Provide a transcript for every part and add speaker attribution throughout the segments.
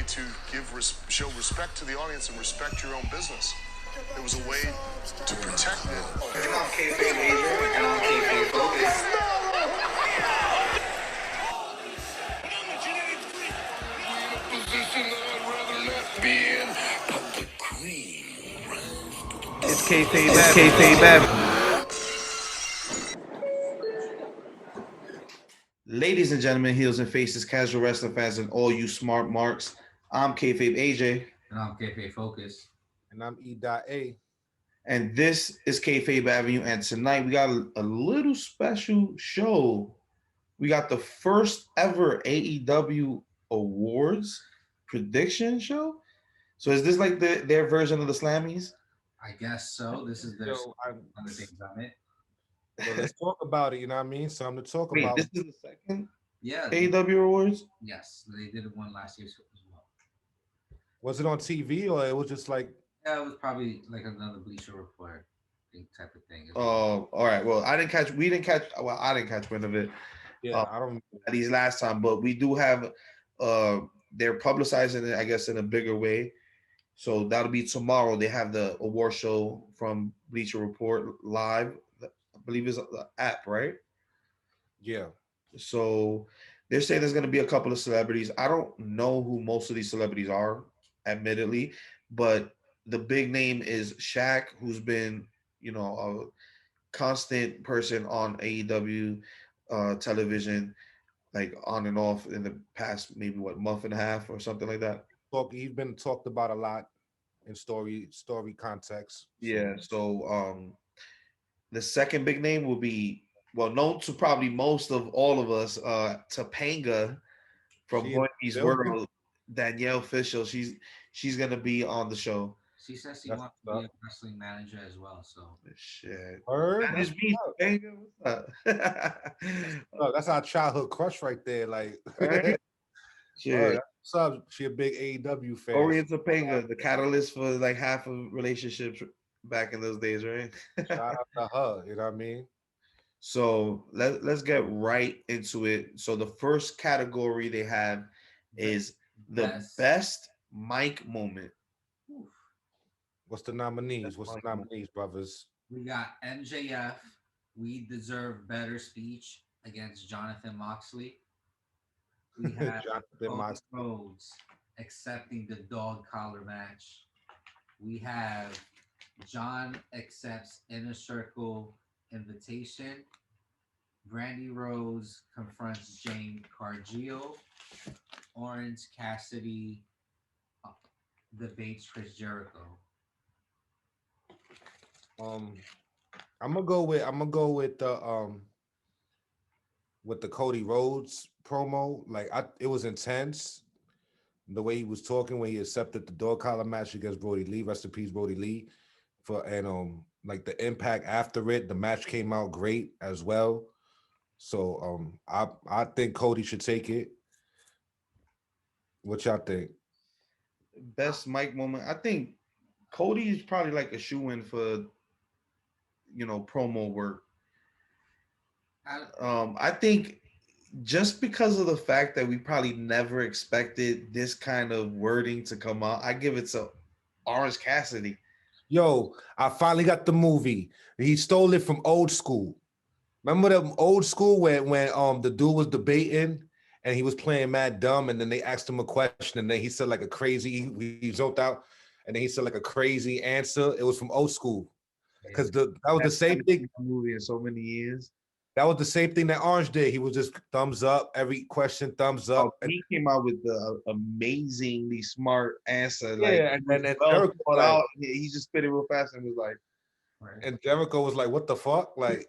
Speaker 1: to show respect to the audience and respect your own business. It was a way to protect it.
Speaker 2: And I'm Kayfabe Avenue, and I'm Kayfabe Focus.
Speaker 3: It's Kayfabe Avenue. Ladies and gentlemen, heels and faces, casual wrestling fans, and all you smart marks. I'm Kayfabe AJ.
Speaker 4: And I'm Kayfabe Focus.
Speaker 5: And I'm E.A.
Speaker 3: And this is Kayfabe Avenue. And tonight we got a little special show. We got the first ever AEW Awards prediction show. So is this like their version of the Slammies?
Speaker 4: I guess so. This is their other things on it.
Speaker 5: Well, let's talk about it. You know what I mean? Something to talk about.
Speaker 3: This is the second
Speaker 4: Yeah.
Speaker 3: AEW Awards?
Speaker 4: Yes. They did one last year as well.
Speaker 5: Was it on TV or it was just like?
Speaker 4: Yeah, it was probably like another Bleacher Report type of thing.
Speaker 3: Oh, all right. Well, I didn't catch wind of it.
Speaker 5: Yeah, I don't.
Speaker 3: These last time, but we do have. They're publicizing it, I guess, in a bigger way. So that'll be tomorrow. They have the award show from Bleacher Report live. I believe it's the app, right?
Speaker 5: Yeah.
Speaker 3: So they're saying there's going to be a couple of celebrities. I don't know who most of these celebrities are, admittedly, but the big name is Shaq, who's been, a constant person on AEW television, like on and off in the past maybe month and a half or something like that.
Speaker 5: He's been talked about a lot in story context.
Speaker 3: Yeah. So the second big name will be known to probably most of all of us, Topanga from Boy Meets World, Danielle Fishel. She's gonna be on the show.
Speaker 4: She says she wants to be a wrestling manager as well. So
Speaker 3: shit.
Speaker 5: That
Speaker 3: is me, Topanga. What's
Speaker 5: up? That's our childhood crush right there. Like,
Speaker 3: right?
Speaker 5: What's up? She a big AEW fan.
Speaker 3: Orion Topanga, the catalyst for like half of relationships back in those days, right?
Speaker 5: Shout out to her. You know what I mean?
Speaker 3: So let's get right into it. So the first category they have is the best mic moment.
Speaker 5: What's the nominees? Brothers?
Speaker 4: We got MJF. We deserve better speech against Jonathan Moxley. We have Rhodes accepting the dog collar match. We have John accepts Inner Circle invitation. Brandy Rose confronts Jane Cargill. Orange Cassidy debates Chris Jericho.
Speaker 5: I'm gonna go with the Cody Rhodes promo. Like it was intense. The way he was talking when he accepted the dog collar match against Brody Lee. Rest in peace, Brody Lee. Like the impact after it, the match came out great as well. So I think Cody should take it. What y'all think?
Speaker 3: Best mic moment. I think Cody is probably like a shoe-in for promo work. I think just because of the fact that we probably never expected this kind of wording to come out, I give it to Orange Cassidy.
Speaker 5: Yo, I finally got the movie. He stole it from Old School. Remember the Old School when the dude was debating and he was playing mad dumb, and then they asked him a question and then he said like a crazy, he zoned out, and then he said like a crazy answer. It was from Old School. Because that was the same thing.
Speaker 3: Movie in so many years.
Speaker 5: That was the same thing that Orange did. He was just thumbs up, every question, thumbs up.
Speaker 3: He came out with the amazingly smart answer.
Speaker 5: Yeah,
Speaker 3: and Jericho out. He just spit it real fast and was like,
Speaker 5: and Jericho was like, "What the fuck?" Like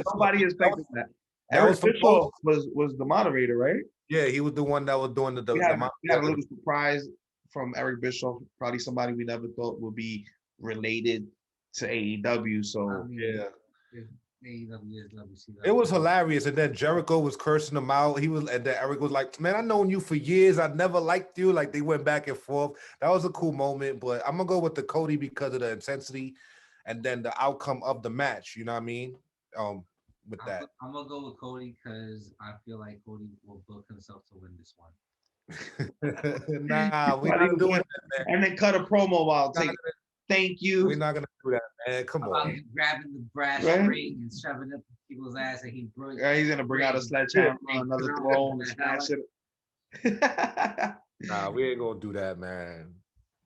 Speaker 3: nobody expected that. Eric Bischoff was the moderator, right?
Speaker 5: Yeah, he was the one that was doing the.
Speaker 3: We had a little surprise from Eric Bischoff. Probably somebody we never thought would be related to AEW. So
Speaker 5: yeah.
Speaker 4: AEW is WCW.
Speaker 5: It was hilarious, and then Jericho was cursing him out. And then Eric was like, "Man, I've known you for years. I never liked you." Like they went back and forth. That was a cool moment. But I'm gonna go with the Cody because of the intensity, and then the outcome of the match. You know what I mean? With that,
Speaker 4: I'm gonna go with Cody because I feel like Cody will book himself to win this one.
Speaker 5: Nah, we're
Speaker 3: Probably
Speaker 5: not
Speaker 3: was
Speaker 5: doing
Speaker 3: gonna-
Speaker 5: that, man.
Speaker 3: and then cut a promo while
Speaker 5: We're not
Speaker 3: take.
Speaker 5: gonna,
Speaker 3: Thank
Speaker 5: we're
Speaker 3: you.
Speaker 5: not gonna do that, man. Come
Speaker 4: About
Speaker 5: on.
Speaker 4: him grabbing the brass
Speaker 3: Right?
Speaker 4: ring and shoving up people's ass, and he broke.
Speaker 3: Yeah, he's gonna bring out a sledgehammer on another throne and smash it.
Speaker 5: Nah, we ain't gonna do that, man.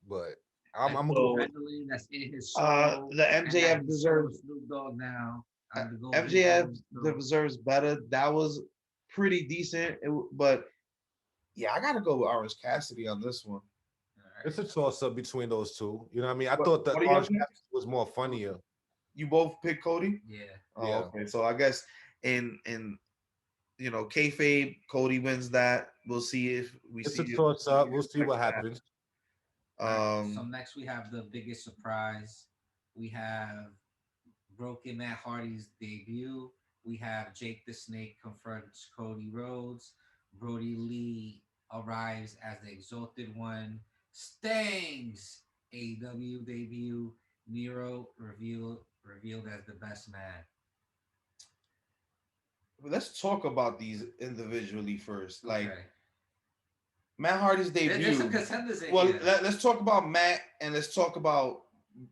Speaker 5: But I'm gonna
Speaker 3: So,
Speaker 5: go.
Speaker 4: Adrenaline that's in his soul.
Speaker 3: the
Speaker 4: and that
Speaker 3: MJF
Speaker 4: he
Speaker 3: deserves
Speaker 4: shows Snoop Dogg now. The Golden
Speaker 3: MJF
Speaker 4: Globes, so-
Speaker 3: deserves better. That was pretty decent, but yeah, I gotta go with Orange Cassidy on this one.
Speaker 5: It's a toss up between those two. You know what I mean? I
Speaker 3: What-
Speaker 5: thought that
Speaker 3: what do you
Speaker 5: Orange
Speaker 3: think?
Speaker 5: Cassidy was more funnier.
Speaker 3: You both pick Cody.
Speaker 4: Yeah.
Speaker 3: Oh,
Speaker 5: Yeah.
Speaker 3: okay. So I guess in kayfabe, Cody wins that. We'll see if we
Speaker 5: It's
Speaker 3: see.
Speaker 5: a toss up. We'll see what happens.
Speaker 4: So next we have the biggest surprise. We have Broken Matt Hardy's debut. We have Jake the Snake confronts Cody Rhodes. Brody Lee arrives as the Exalted One. Sting's AEW debut. Miro revealed as the best man.
Speaker 3: Let's talk about these individually first. Like
Speaker 4: Okay.
Speaker 3: Matt Hardy's
Speaker 4: There's some
Speaker 3: debut.
Speaker 4: contenders in
Speaker 3: Well,
Speaker 4: here.
Speaker 3: let's talk about Matt and let's talk about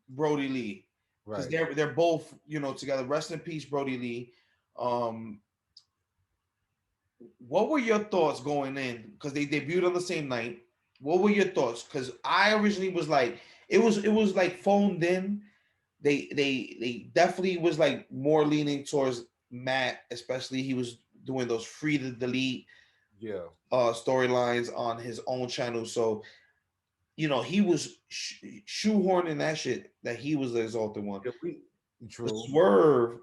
Speaker 3: Brody Lee because
Speaker 5: Right.
Speaker 3: they're both together. Rest in peace, Brody Lee. Um, what were your thoughts going in? Because they debuted on the same night. What were your thoughts? Because I originally was like, it was like phoned in. They definitely was like more leaning towards Matt, especially he was doing those free to delete
Speaker 5: Yeah.
Speaker 3: storylines on his own channel. So he was shoehorning that shit that he was the exalted one.
Speaker 5: Yeah,
Speaker 3: The
Speaker 5: true.
Speaker 3: swerve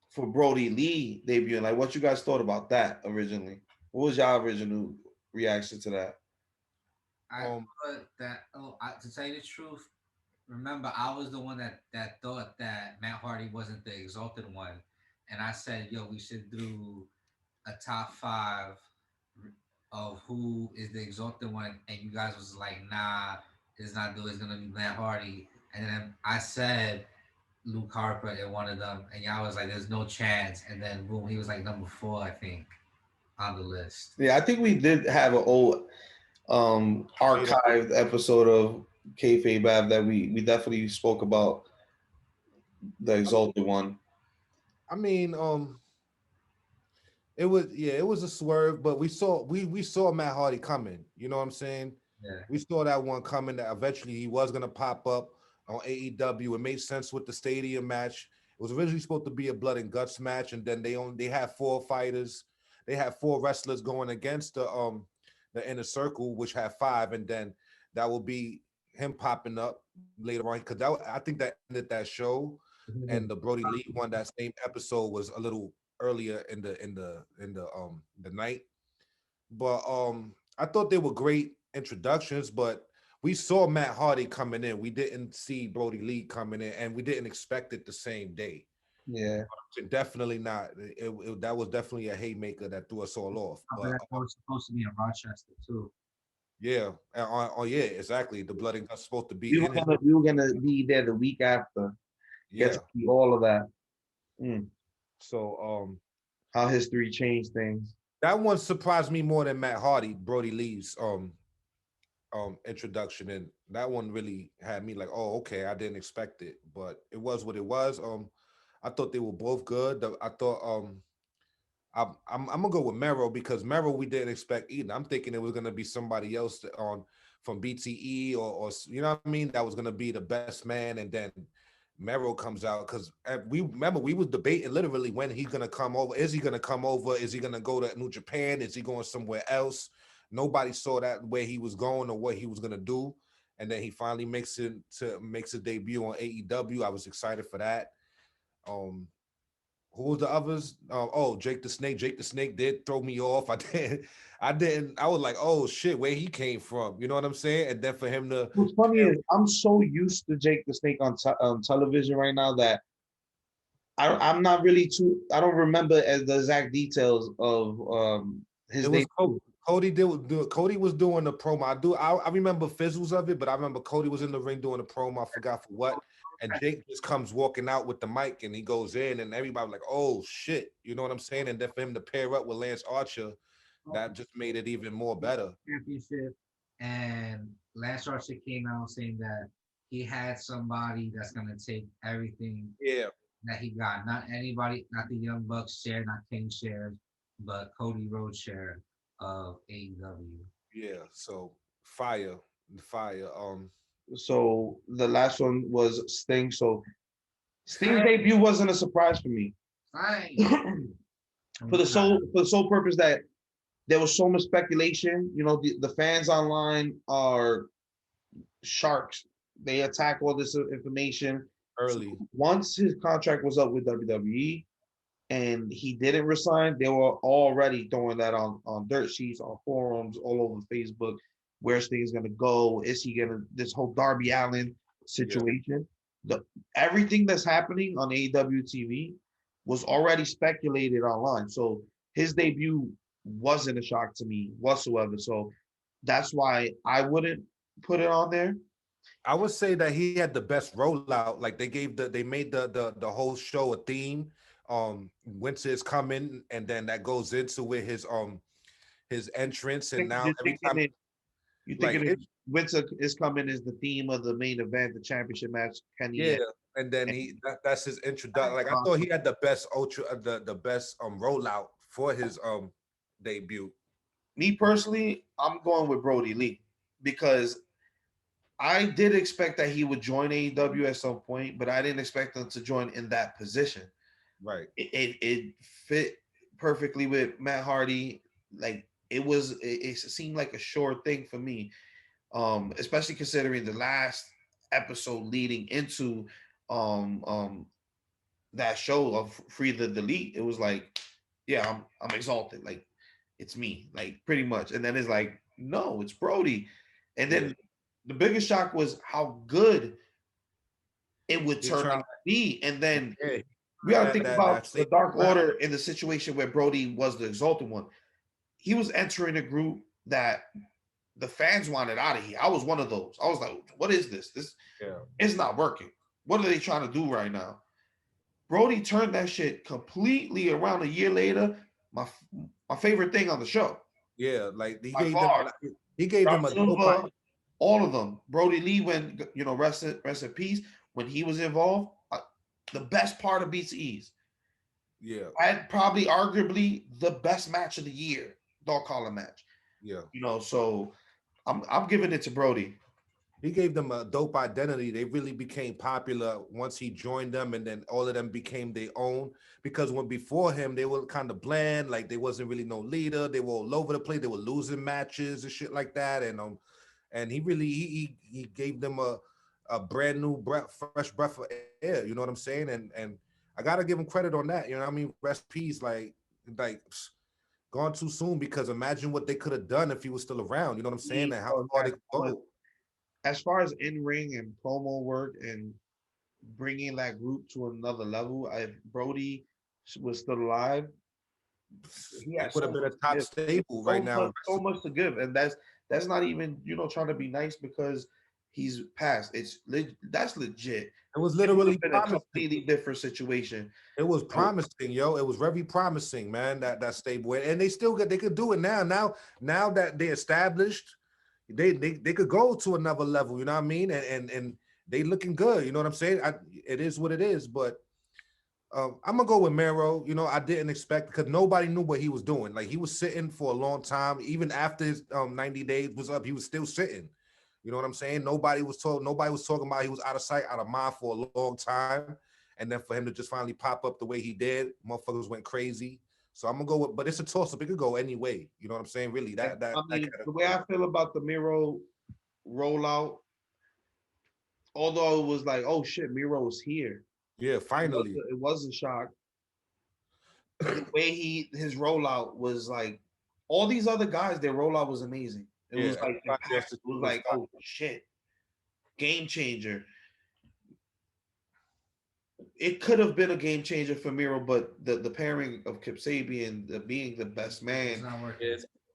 Speaker 3: for Brody Lee debuting, like what you guys thought about that originally? What was your original reaction to that?
Speaker 4: I thought that. To tell you the truth, remember I was the one that thought that Matt Hardy wasn't the Exalted One, and I said, "Yo, we should do a top five of who is the Exalted One," and you guys was like, "Nah, it's not do. It's gonna be Matt Hardy," and then I said Luke Harper in one of them, and y'all was like, "There's no chance," and then boom, he was like number 4, I think, on the list.
Speaker 3: Yeah, I think we did have an old archived episode of Kayfabe Avenue that we definitely spoke about the exalted one.
Speaker 5: I mean, it was a swerve, but we saw Matt Hardy coming. You know what I'm saying?
Speaker 4: Yeah.
Speaker 5: We saw that one coming that eventually he was gonna pop up on AEW. It made sense with the stadium match. It was originally supposed to be a blood and guts match, and then they had 4 fighters. They had 4 wrestlers going against the inner circle, which had 5, and then that will be him popping up later on because I think that ended that show, and the Brody Lee one that same episode was a little earlier in the night. But I thought they were great introductions, but we saw Matt Hardy coming in. We didn't see Brody Lee coming in, and we didn't expect it the same day.
Speaker 3: Yeah.
Speaker 5: Definitely not. That was definitely a haymaker that threw us all off. But
Speaker 4: That was supposed to be in Rochester too.
Speaker 5: yeah, yeah, exactly. The blood and guts supposed to be
Speaker 3: We were
Speaker 5: in it.
Speaker 3: gonna be there the week after. Get
Speaker 5: Yeah.
Speaker 3: to see all of that.
Speaker 5: So
Speaker 3: How history changed things.
Speaker 5: that one surprised me more than Matt Hardy, Brody Lee's introduction, and that one really had me like, oh, okay, I didn't expect it, but it was what it was. I thought they were both good. I thought I'm gonna go with Mero because Mero we didn't expect either. I'm thinking it was gonna be somebody else on from BTE or you know what I mean, that was gonna be the best man, and then Mero comes out because we remember we was debating literally when he's gonna come over. Is he gonna come over? Is he gonna go to New Japan? Is he going somewhere else? Nobody saw that where he was going or what he was gonna do, and then he finally makes his debut on AEW. I was excited for that. Who was the others? Oh, Jake the Snake. Jake the Snake did throw me off. I was like, oh shit, where he came from. You know what I'm saying? And then for him to
Speaker 3: What's funny is I'm so used to Jake the Snake on television right now that I'm not really too. I don't remember as the exact details of his
Speaker 5: it was
Speaker 3: name.
Speaker 5: Cody was doing the promo. I remember fizzles of it, but I remember Cody was in the ring doing the promo. I forgot for what. And Jake just comes walking out with the mic and he goes in and everybody like, oh shit, you know what I'm saying? And then for him to pair up with Lance Archer, that just made it even more better.
Speaker 4: Championship, and Lance Archer came out saying that he had somebody that's gonna take everything
Speaker 5: Yeah,
Speaker 4: that he got. Not anybody, not the Young Bucks share, not King shares, but Cody Rhodes share of AEW.
Speaker 5: yeah. So fire, fire.
Speaker 3: So the last one was Sting. So Sting's debut wasn't a surprise for me.
Speaker 4: Fine.
Speaker 3: For the sole purpose that there was so much speculation. You know, the fans online are sharks. They attack all this information.
Speaker 5: Early.
Speaker 3: So once his contract was up with WWE and he didn't resign, they were already throwing that on dirt sheets, on forums, all over Facebook. Where's things gonna go? Is he gonna this whole Darby Allin situation? The everything that's happening on AEW TV was already speculated online. So his debut wasn't a shock to me whatsoever. So that's why I wouldn't put it on there.
Speaker 5: I would say that he had the best rollout. Like they made the whole show a theme. Winter is coming, and then that goes into with his entrance, and now every time
Speaker 3: You
Speaker 5: like
Speaker 3: thinking Winter is coming is the theme of the main event, the championship match?
Speaker 5: yeah, and then that's his introduction. Like I thought he had the best the best rollout for his debut.
Speaker 3: Me personally, I'm going with Brody Lee because I did expect that he would join AEW at some point, but I didn't expect him to join in that position.
Speaker 5: Right.
Speaker 3: It fit perfectly with Matt Hardy. Like it seemed like a sure thing for me. Especially considering the last episode leading into um um that show of Free the Delete. It was like, yeah, I'm exalted. Like it's me, like pretty much. And then it's like, no, it's Brody. And then the biggest shock was how good it would turn out to be. And then we got to think about the Dark Order in the situation where Brody was the exalted one. He was entering a group that the fans wanted out of here. I was one of those. I was like, what is this? This is not working. What are they trying to do right now? Brody turned that shit completely around a year later. My favorite thing on the show.
Speaker 5: Yeah, like
Speaker 3: he gave them
Speaker 5: a dope,
Speaker 3: all of them. Brody Lee, when rest in peace, when he was involved, the best part of BCE's.
Speaker 5: Yeah.
Speaker 3: Had probably arguably the best match of the year, dog collar match.
Speaker 5: Yeah.
Speaker 3: So I'm giving it to Brody.
Speaker 5: He gave them a dope identity. They really became popular once he joined them, and then all of them became their own. Because when before him, they were kind of bland, like they wasn't really no leader. They were all over the place. They were losing matches and shit like that. And he really he gave them a brand new fresh breath of air. You know what I'm saying? And I gotta give him credit on that. You know what I mean? Rest peace, like gone too soon. Because imagine what they could have done if he was still around. You know what I'm saying? And how far they could go.
Speaker 3: As far as in-ring and promo work and bringing that group to another level, if Brody was still alive,
Speaker 5: he would have been a top stable right now.
Speaker 3: So much to give, and that's not even trying to be nice because he's passed. That's legit.
Speaker 5: It was literally
Speaker 3: been a completely different situation.
Speaker 5: It was promising, yo. It was very promising, man. That stable, and they could do it now. Now that they established. They could go to another level, you know what I mean? And they looking good, you know what I'm saying? It is what it is, but I'm gonna go with Mero. You know, I didn't expect because nobody knew what he was doing. Like he was sitting for a long time, even after his 90 days was up, he was still sitting. You know what I'm saying? Nobody was talking about he was out of sight, out of mind for a long time, and then for him to just finally pop up the way he did, motherfuckers went crazy. So I'm gonna go with, but it's a toss up. It could go any way. You know what I'm saying? Really,
Speaker 3: the way I feel about the Miro rollout, although it was like, oh shit, Miro is here.
Speaker 5: Yeah, finally.
Speaker 3: It was a shock. The way his rollout was like, all these other guys, their rollout was amazing. It was like, oh shit, game changer. It could have been a game changer for Miro, but the pairing of Kip Sabian being the best man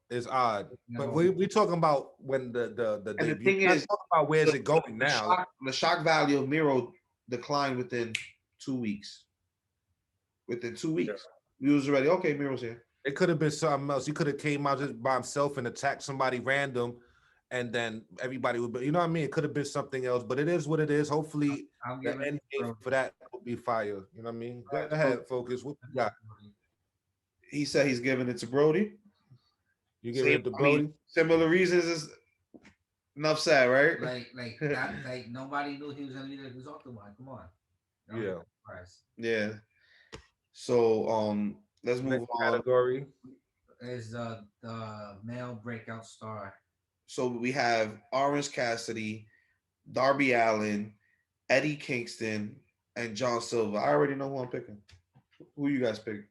Speaker 5: is odd. But we're talking about when the
Speaker 3: and the thing is,
Speaker 5: talking about where's it going now.
Speaker 3: The shock value of Miro declined within 2 weeks. Within 2 weeks, we was already okay. Miro's here.
Speaker 5: It could have been something else. He could have came out just by himself and attacked somebody random, and then everybody would be, you know what I mean? It could have been something else, but it is what it is. Hopefully,
Speaker 4: I'm
Speaker 5: the
Speaker 4: giving
Speaker 5: end
Speaker 4: it
Speaker 5: game
Speaker 4: to
Speaker 5: for that will be fire. You know what I mean? Go
Speaker 3: Right,
Speaker 5: ahead, Focus. What you got?
Speaker 3: he said he's giving it to Brody.
Speaker 5: You giving
Speaker 3: Same,
Speaker 5: it to
Speaker 3: I mean,
Speaker 5: Brody?
Speaker 3: similar reasons is enough said, right?
Speaker 4: like nobody knew he was gonna be the exalted one. Come on. That was a
Speaker 5: Yeah.
Speaker 4: surprise.
Speaker 3: Yeah. So let's move
Speaker 5: Next
Speaker 3: on.
Speaker 5: category.
Speaker 4: Is the male breakout star.
Speaker 3: So we have Orange Cassidy, Darby Allin, Eddie Kingston, and John Silver. I already know who I'm picking. Who you guys pick?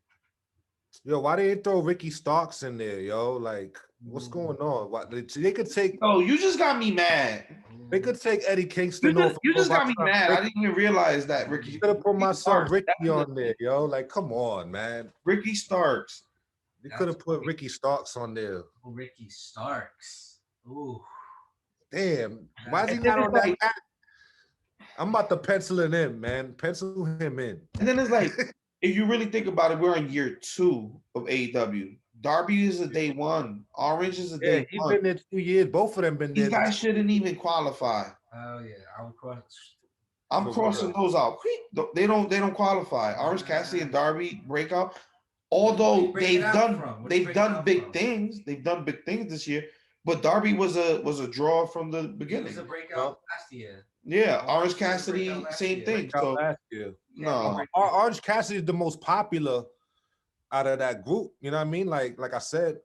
Speaker 5: Yo, why they throw Ricky Starks in there, yo? Like, what's going on? What they could take?
Speaker 3: Oh, you just got me mad.
Speaker 5: They could take Eddie
Speaker 3: You
Speaker 5: Kingston
Speaker 3: just,
Speaker 5: off.
Speaker 3: you
Speaker 5: and
Speaker 3: just
Speaker 5: put my
Speaker 3: got me
Speaker 5: son
Speaker 3: mad. I
Speaker 5: Ricky.
Speaker 3: didn't even realize that Ricky.
Speaker 5: Could have put my
Speaker 3: Ricky
Speaker 5: son
Speaker 3: Starks,
Speaker 5: Ricky on
Speaker 3: definitely.
Speaker 5: there, yo. Like, come on, man.
Speaker 3: Ricky Starks.
Speaker 5: You could have put Ricky Starks on there.
Speaker 4: Ricky Starks. Ooh.
Speaker 5: Damn. Why is he
Speaker 3: And then
Speaker 5: not
Speaker 3: it's
Speaker 5: on
Speaker 3: like,
Speaker 5: that? I'm about to pencil it in, man. Pencil him in.
Speaker 3: and then it's like, if you really think about it, we're on year 2 of AEW. Darby is a day 1. Orange is a
Speaker 5: Yeah,
Speaker 3: day
Speaker 5: he's
Speaker 3: 1.
Speaker 5: been there 2 years. Both of them been
Speaker 3: These
Speaker 5: there.
Speaker 3: guys shouldn't even qualify.
Speaker 4: Oh yeah, I would cross.
Speaker 3: I'm
Speaker 5: For
Speaker 3: crossing
Speaker 5: real.
Speaker 3: those out. They don't qualify. Orange Cassidy and Darby breakout. Although they've done big things. They've done big things this year. But Darby was a draw from the
Speaker 4: He
Speaker 3: beginning.
Speaker 4: was a breakout last year.
Speaker 3: Yeah, Orange
Speaker 4: Orange was a
Speaker 3: Cassidy,
Speaker 4: breakout last
Speaker 3: same
Speaker 4: year.
Speaker 3: thing.
Speaker 5: Out
Speaker 3: So
Speaker 5: last year.
Speaker 3: no,
Speaker 5: Orange Cassidy is the most popular out of that group. You know what I mean? Like I said,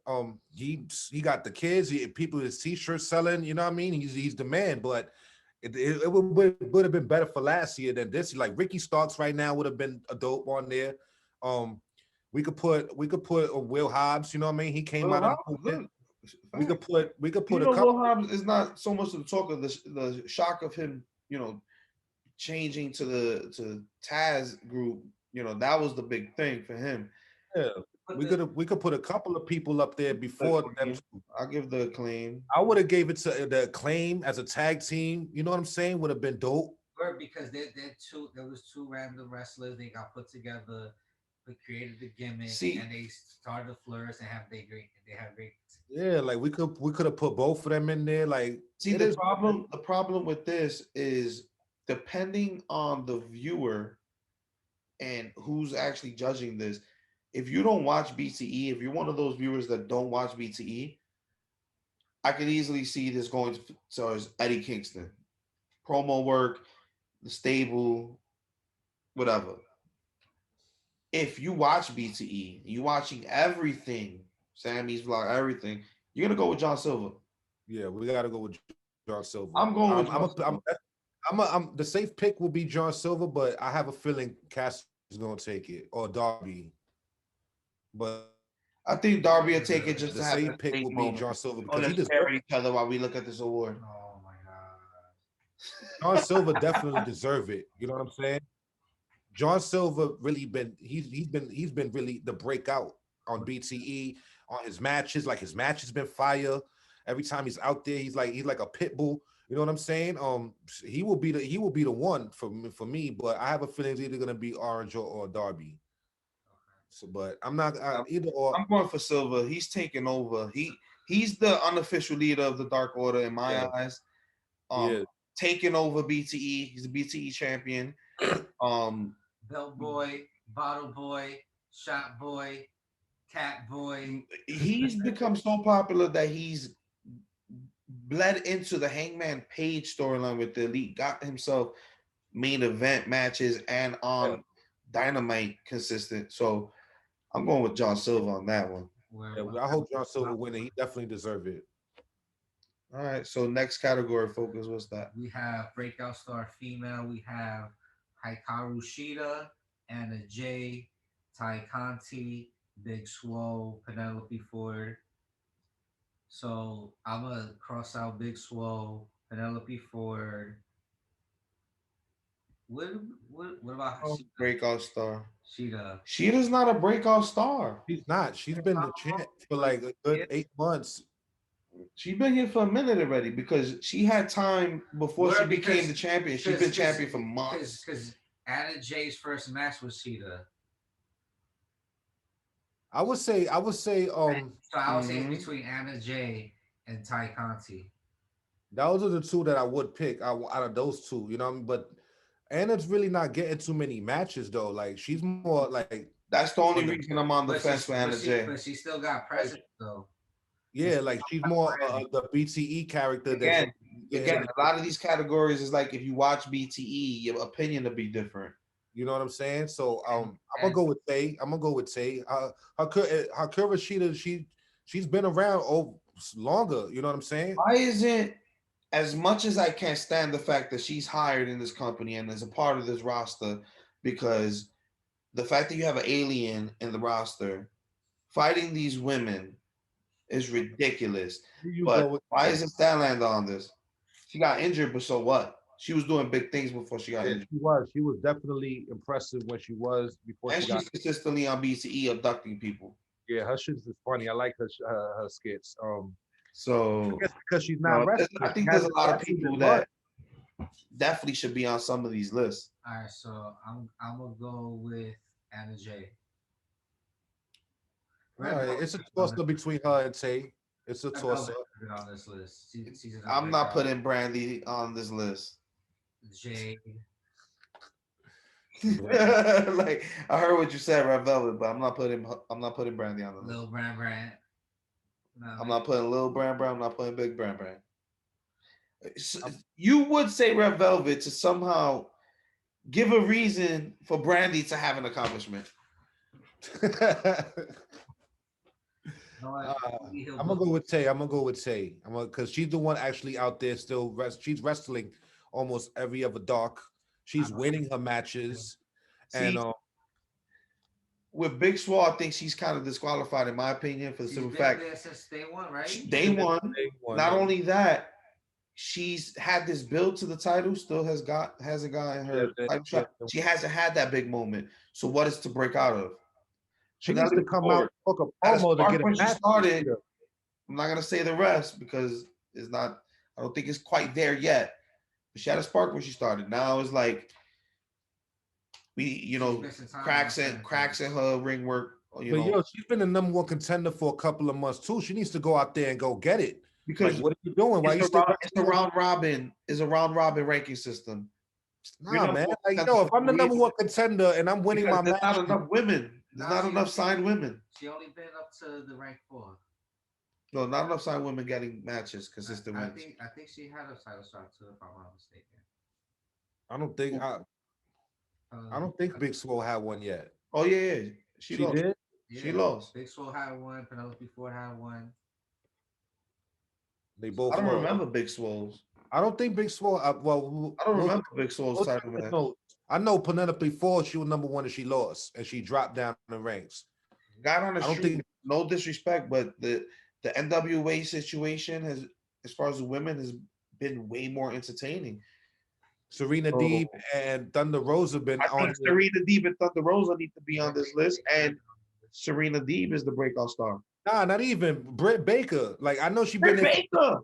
Speaker 5: he got the kids, people his t-shirts selling. You know what I mean? He's the man. But it would have been better for last year than this. Like Ricky Starks right now would have been a dope on there. We could put Will Hobbs. You know what I mean? He came out of nowhere. We could put
Speaker 3: you
Speaker 5: a
Speaker 3: know,
Speaker 5: couple.
Speaker 3: Will Hobbs is not so much the talk of the shock of him, changing to the Taz group. That was the big thing for him.
Speaker 5: Yeah, we could put a couple of people up there before them.
Speaker 3: I'll give the Acclaim.
Speaker 5: I would have gave it to the Acclaim as a tag team. You know what I'm saying? Would have been dope.
Speaker 4: Because there was two random wrestlers they got put together, they created the gimmick, and they started to flourish and have great.
Speaker 5: Yeah, like we could have put both of them in there. Like,
Speaker 3: the problem with this is depending on the viewer and who's actually judging this. If you don't watch BTE, if you're one of those viewers that don't watch BTE, I could easily see this going towards Eddie Kingston. Promo work, the stable, whatever. If you watch BTE, you're watching everything, Sammy's vlog, everything, you're gonna go with John Silver.
Speaker 5: Yeah, we gotta go with John Silver.
Speaker 3: I'm going with John Silver.
Speaker 5: I'm the safe pick will be John Silver, but I have a feeling Cass is gonna take it, or Darby. But
Speaker 3: I think Darby will take it just
Speaker 5: the
Speaker 3: to have
Speaker 5: safe pick will be John Silver because he
Speaker 3: deserves each other while we look at this award.
Speaker 4: Oh my god.
Speaker 5: John Silver definitely deserve it. You know what I'm saying? John Silver really he's been really the breakout on BTE on his matches. Like his match has been fire. Every time he's out there, he's like a pit bull. You know what I'm saying? He will be the one for me. But I have a feeling it's either gonna be Orange or Darby. So, but I'm not either or.
Speaker 3: I'm going for Silver. He's taking over. He's the unofficial leader of the Dark Order in my eyes. Taking over BTE. He's a BTE champion.
Speaker 4: Belt boy, bottle boy, shot boy, cat boy.
Speaker 3: He's become so popular that he's bled into the Hangman Page storyline with the Elite. Got himself main event matches and on Dynamite consistent. So I'm going with John Silver on that one.
Speaker 5: Yeah, I hope John Silver win it. He definitely deserve it.
Speaker 3: All right. So next category, Focus. What's that?
Speaker 4: We have breakout star female. We have Hikaru Shida, Anna Jay, Ty Conti, Big Swole, Penelope Ford. So I'm gonna cross out Big Swole, Penelope Ford. What about Shida?
Speaker 3: Breakout star?
Speaker 4: Shida's
Speaker 3: not a breakout star.
Speaker 5: She's not. She's been the champ for like a good 8 months.
Speaker 3: She's been here for a minute already because she had time before she became the champion. She's been champion for months.
Speaker 4: Because Anna Jay's first match was Shida.
Speaker 5: I would say
Speaker 4: So I would say it's
Speaker 3: Mhm.
Speaker 4: between Anna Jay and Ty Conti.
Speaker 5: those are the two that I would pick out of those two. You know what I mean? But Anna's really not getting too many matches though. Like she's more like
Speaker 3: That's the
Speaker 5: on
Speaker 3: only
Speaker 5: the
Speaker 3: reason I'm on the
Speaker 4: But
Speaker 3: fence
Speaker 4: she
Speaker 3: for Anna J.
Speaker 4: but she still got
Speaker 5: like,
Speaker 4: presence though. And
Speaker 5: yeah,
Speaker 4: she
Speaker 5: like
Speaker 4: still
Speaker 5: she's
Speaker 4: got
Speaker 5: more
Speaker 4: brand.
Speaker 5: the BTE character than
Speaker 3: Again,
Speaker 5: somebody getting in
Speaker 3: a lot of these categories is like if you watch BTE, your opinion will be different.
Speaker 5: you know what I'm saying? So I'm gonna
Speaker 4: And
Speaker 5: go with Tay. I'm gonna go with Tay. Hakura Shida, she's been around longer. You know what I'm saying?
Speaker 3: Why isn't, as much as I can't stand the fact that she's hired in this company and is a part of this roster, because the fact that you have an alien in the roster fighting these women is ridiculous.
Speaker 5: Here you go
Speaker 3: But
Speaker 5: with
Speaker 3: why
Speaker 5: Tay.
Speaker 3: isn't Stanlander on this? She got injured, but so what? She was doing big things before she got
Speaker 5: Yeah,
Speaker 3: injured.
Speaker 5: she was. She was definitely impressive when she was before
Speaker 3: And
Speaker 5: she got.
Speaker 3: she's consistently on BCE abducting people.
Speaker 5: Yeah, her shit is funny. I like her skits. I
Speaker 3: So,
Speaker 5: guess because she's not
Speaker 3: no,
Speaker 5: wrestling,
Speaker 3: I
Speaker 5: she
Speaker 3: think there's
Speaker 5: hasn't
Speaker 3: a lot of
Speaker 5: wrestled
Speaker 3: people
Speaker 5: in
Speaker 3: that
Speaker 5: months.
Speaker 3: definitely should be on some of these lists.
Speaker 4: all right, so I'm gonna go with Anna Jay.
Speaker 5: All
Speaker 4: Red
Speaker 5: right,
Speaker 4: Velvet
Speaker 5: it's a
Speaker 4: is on
Speaker 5: toss
Speaker 4: this
Speaker 5: up
Speaker 4: list.
Speaker 5: between her and Tay. It's a
Speaker 4: Red
Speaker 5: toss
Speaker 4: Velvet
Speaker 5: up.
Speaker 4: is on this list. She's in a
Speaker 3: I'm not
Speaker 4: breakout.
Speaker 3: putting Brandy on this list.
Speaker 4: Jay,
Speaker 3: Like I heard what you said, Red Velvet, but I'm not putting Brandy on the list.
Speaker 4: Lil Brand. You know what I
Speaker 3: I'm
Speaker 4: mean?
Speaker 3: not putting Lil Brand Brand. I'm not putting Big Brand Brand.
Speaker 5: I'm-
Speaker 3: You would say Red Velvet to somehow give a reason for Brandy to have an accomplishment.
Speaker 4: You know what? Maybe he'll
Speaker 5: I'm gonna
Speaker 4: book.
Speaker 5: go with Tay. I'm gonna go with Tay. I'm gonna because she's the one actually out there still. She's wrestling almost every other dark.
Speaker 4: I
Speaker 5: She's
Speaker 4: know.
Speaker 5: winning her matches, and
Speaker 3: See, with Big Swole, I think she's kind of disqualified in my opinion for the
Speaker 4: She's
Speaker 3: simple
Speaker 4: been
Speaker 3: fact
Speaker 4: there since day one, right?
Speaker 3: day one.
Speaker 5: they won.
Speaker 3: Not only that, she's had this build to the title, still hasn't gotten
Speaker 5: Yeah,
Speaker 3: her title
Speaker 5: yeah.
Speaker 3: shot. She hasn't had that big moment. So what is to break out of?
Speaker 5: She needs to
Speaker 3: Penelope
Speaker 5: come out
Speaker 3: Ford
Speaker 5: and talk a
Speaker 3: had a
Speaker 5: promo to
Speaker 3: spark
Speaker 5: get a
Speaker 3: when she
Speaker 5: match.
Speaker 3: started. I'm not gonna say the rest because it's not. I don't think it's quite there yet. But she had a spark when she started. Now it's like
Speaker 4: She's missing time on certain
Speaker 3: cracks
Speaker 4: things.
Speaker 3: in her ring work. You
Speaker 5: But
Speaker 3: know,
Speaker 5: yo, she's been the number one contender for a couple of months too. She needs to go out there and go get it. Like,
Speaker 3: because
Speaker 5: what are you doing? Why you still
Speaker 3: it's a
Speaker 5: wrestling?
Speaker 3: round robin. Is a round robin ranking system. You're
Speaker 5: Nah,
Speaker 3: number
Speaker 5: man.
Speaker 3: one
Speaker 5: Like,
Speaker 3: contender
Speaker 5: yo,
Speaker 3: for
Speaker 5: if I'm the
Speaker 3: 3 years
Speaker 5: number one contender and I'm winning
Speaker 3: because
Speaker 5: my
Speaker 3: there's not
Speaker 5: matches,
Speaker 3: enough women. There's
Speaker 4: Nah,
Speaker 3: not enough signed women.
Speaker 4: She only been up to the rank 4.
Speaker 3: No, not enough signed women getting matches, consistent
Speaker 4: I
Speaker 3: wins.
Speaker 4: think I think she had a title shot too, if I'm not mistaken.
Speaker 5: I don't think I don't think Big Swole had one yet.
Speaker 3: Oh yeah. She
Speaker 5: She
Speaker 3: lost.
Speaker 5: did.
Speaker 3: She
Speaker 4: Yeah,
Speaker 3: lost.
Speaker 4: Big Swole had one. Penelope Ford had one.
Speaker 5: They
Speaker 3: I
Speaker 5: both
Speaker 3: don't
Speaker 5: lost.
Speaker 3: remember Big Swoles.
Speaker 5: I don't think Big Swole.
Speaker 3: I don't remember Big Swole's title match.
Speaker 5: No, I know Penelope Ford. She was number one and she lost, and she dropped down the ranks.
Speaker 3: Got on the
Speaker 5: I don't
Speaker 3: street.
Speaker 5: think
Speaker 3: No disrespect, but the NWA situation has, as far as the women, has been way more entertaining.
Speaker 5: Serena
Speaker 3: So
Speaker 5: Deeb and Thunder Rosa have been
Speaker 3: I
Speaker 5: on
Speaker 3: think
Speaker 5: here.
Speaker 3: Serena Deeb and Thunder Rosa need to be on this list, and Serena Deeb is the breakout star.
Speaker 5: Nah, not even Britt Baker. Like I know she been
Speaker 3: Britt
Speaker 5: there.
Speaker 3: Baker.